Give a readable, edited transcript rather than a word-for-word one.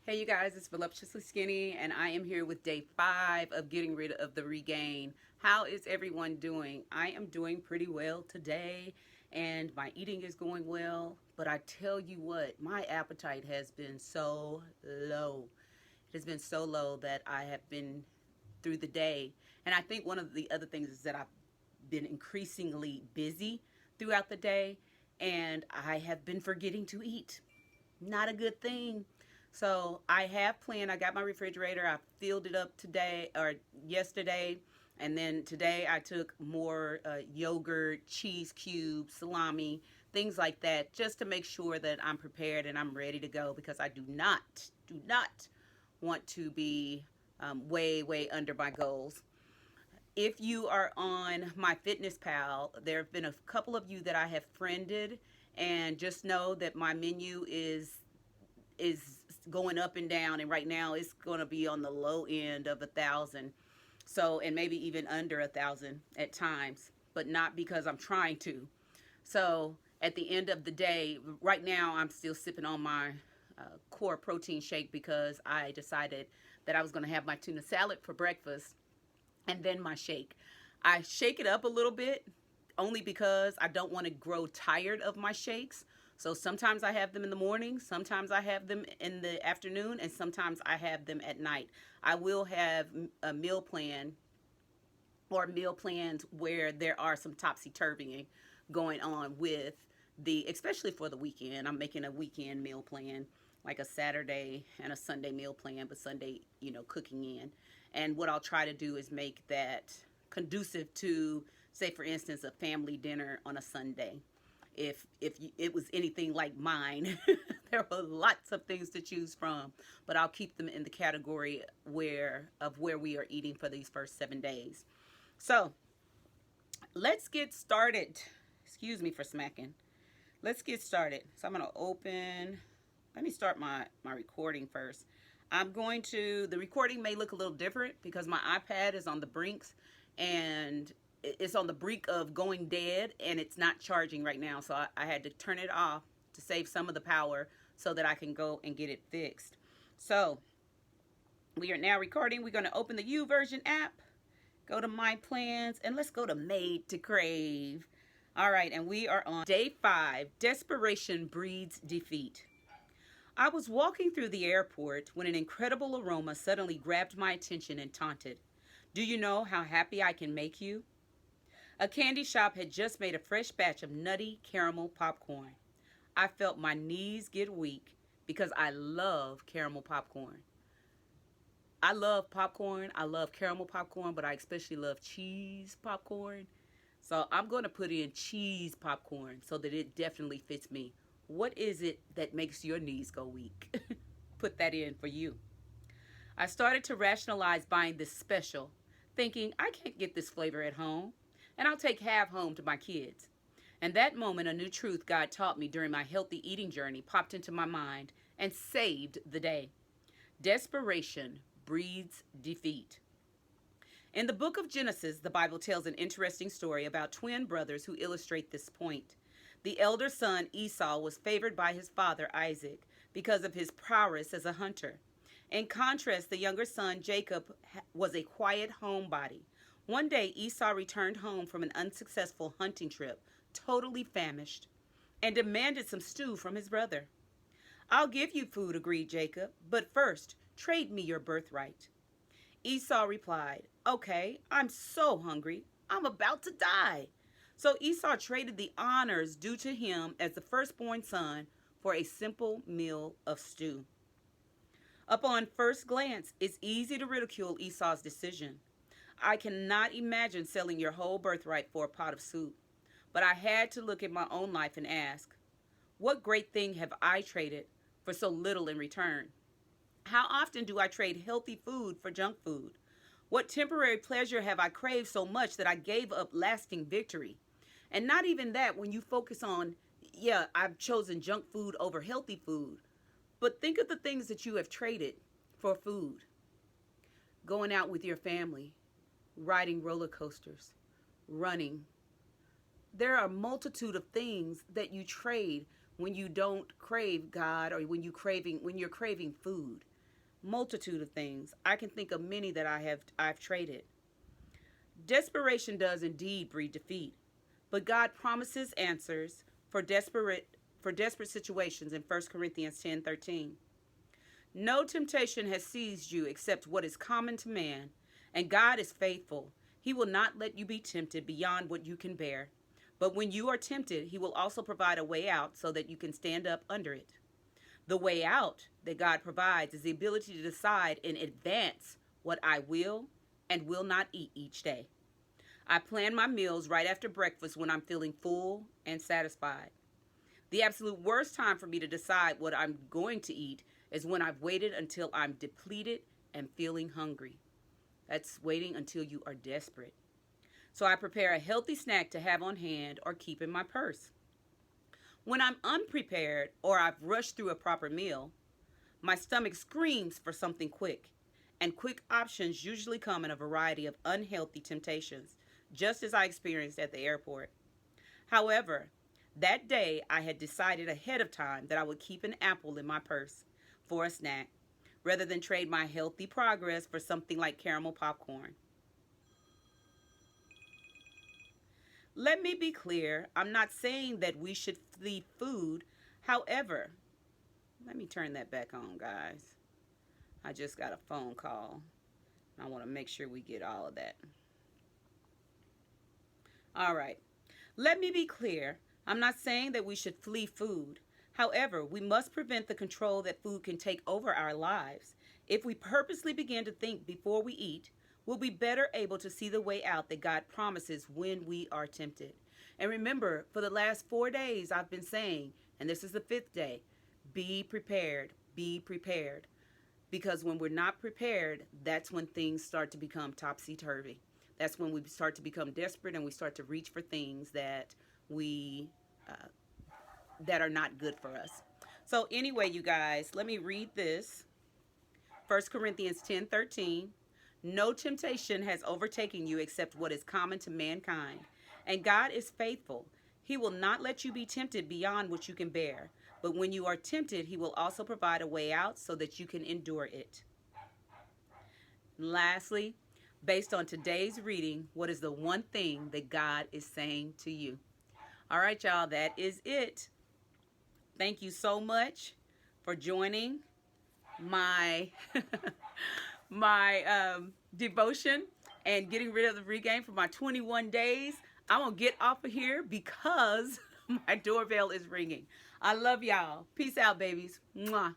Hey you guys, it's Voluptuously Skinny and I am here with day 5 of getting rid of the regain. How is everyone doing? I am doing pretty well today and my eating is going well, but I tell you what, my appetite has been so low. It has been so low that I have been through the day, and I think one of the other things is that I've been increasingly busy throughout the day and I have been forgetting to eat. Not a good thing. So I have planned. I got my refrigerator. I filled it up today or yesterday, and then today I took more yogurt, cheese cubes, salami, things like that, just to make sure that I'm prepared and I'm ready to go because I do not want to be way under my goals. If you are on my Fitness Pal, there have been a couple of you that I have friended, and just know that my menu is going up and down, and right now it's going to be on the low end of 1,000, so, and maybe even under 1,000 at times, but not because I'm trying to. So at the end of the day, right now I'm still sipping on my core protein shake because I decided that I was going to have my tuna salad for breakfast and then my shake. I shake it up a little bit only because I don't want to grow tired of my shakes. So sometimes I have them in the morning, sometimes I have them in the afternoon, and sometimes I have them at night. I will have a meal plan or meal plans where there are some topsy-turvying going on with especially for the weekend. I'm making a weekend meal plan, like a Saturday and a Sunday meal plan, but Sunday, cooking in. And what I'll try to do is make that conducive to, say, for instance, a family dinner on a Sunday. If it was anything like mine, there were lots of things to choose from, but I'll keep them in the category where we are eating for these first 7 days. So let's get started. Excuse me for smacking. Let's get started. So I'm going to let me start my recording first. The recording may look a little different because my iPad is on the brinks, and it's on the brink of going dead, and it's not charging right now. So I had to turn it off to save some of the power so that I can go and get it fixed. So we are now recording. We're going to open the YouVersion app, go to My Plans, and let's go to Made to Crave. All right, and we are on day 5, Desperation Breeds Defeat. I was walking through the airport when an incredible aroma suddenly grabbed my attention and taunted. Do you know how happy I can make you? A candy shop had just made a fresh batch of nutty caramel popcorn. I felt my knees get weak because I love caramel popcorn. I love popcorn. I love caramel popcorn, but I especially love cheese popcorn. So I'm going to put in cheese popcorn so that it definitely fits me. What is it that makes your knees go weak? Put that in for you. I started to rationalize buying this special, thinking I can't get this flavor at home, and I'll take half home to my kids. And that moment, a new truth God taught me during my healthy eating journey popped into my mind and saved the day. Desperation breeds defeat. In the book of Genesis, the Bible tells an interesting story about twin brothers who illustrate this point. The elder son, Esau, was favored by his father, Isaac, because of his prowess as a hunter. In contrast, the younger son, Jacob, was a quiet homebody. One day, Esau returned home from an unsuccessful hunting trip, totally famished, and demanded some stew from his brother. I'll give you food, agreed Jacob, but first, trade me your birthright. Esau replied, okay, I'm so hungry, I'm about to die. So Esau traded the honors due to him as the firstborn son for a simple meal of stew. Upon first glance, it's easy to ridicule Esau's decision. I cannot imagine selling your whole birthright for a pot of soup. But I had to look at my own life and ask, what great thing have I traded for so little in return? How often do I trade healthy food for junk food? What temporary pleasure have I craved so much that I gave up lasting victory? And not even that, when you focus on, I've chosen junk food over healthy food. But think of the things that you have traded for food. Going out with your family, riding roller coasters, running. There are a multitude of things that you trade when you don't crave God, or when you're craving food. multitude of things. I can think of many that I've traded. Desperation does indeed breed defeat, but God promises answers for desperate situations in 1 Corinthians 10:13. No temptation has seized you except what is common to man, and God is faithful. He will not let you be tempted beyond what you can bear. But when you are tempted, he will also provide a way out so that you can stand up under it. The way out that God provides is the ability to decide in advance what I will and will not eat each day. I plan my meals right after breakfast when I'm feeling full and satisfied. The absolute worst time for me to decide what I'm going to eat is when I've waited until I'm depleted and feeling hungry. That's waiting until you are desperate. So I prepare a healthy snack to have on hand or keep in my purse. When I'm unprepared or I've rushed through a proper meal, my stomach screams for something quick, and quick options usually come in a variety of unhealthy temptations, just as I experienced at the airport. However, that day I had decided ahead of time that I would keep an apple in my purse for a snack, rather than trade my healthy progress for something like caramel popcorn. Let me be clear, I'm not saying that we should flee food. However, let me turn that back on, guys. I just got a phone call. I want to make sure we get all of that. All right. Let me be clear, I'm not saying that we should flee food. However, we must prevent the control that food can take over our lives. If we purposely begin to think before we eat, we'll be better able to see the way out that God promises when we are tempted. And remember, for the last 4 days, I've been saying, and this is the 5th day, be prepared, be prepared. Because when we're not prepared, that's when things start to become topsy-turvy. That's when we start to become desperate and we start to reach for things that that are not good for us. So anyway, you guys, let me read this. 1 Corinthians 10:13. No temptation has overtaken you except what is common to mankind. And God is faithful. He will not let you be tempted beyond what you can bear. But when you are tempted, he will also provide a way out so that you can endure it. Lastly, based on today's reading, what is the one thing that God is saying to you? All right, y'all, that is it. Thank you so much for joining my devotion and getting rid of the regain for my 21 days. I'm going to get off of here because my doorbell is ringing. I love y'all. Peace out, babies. Mwah.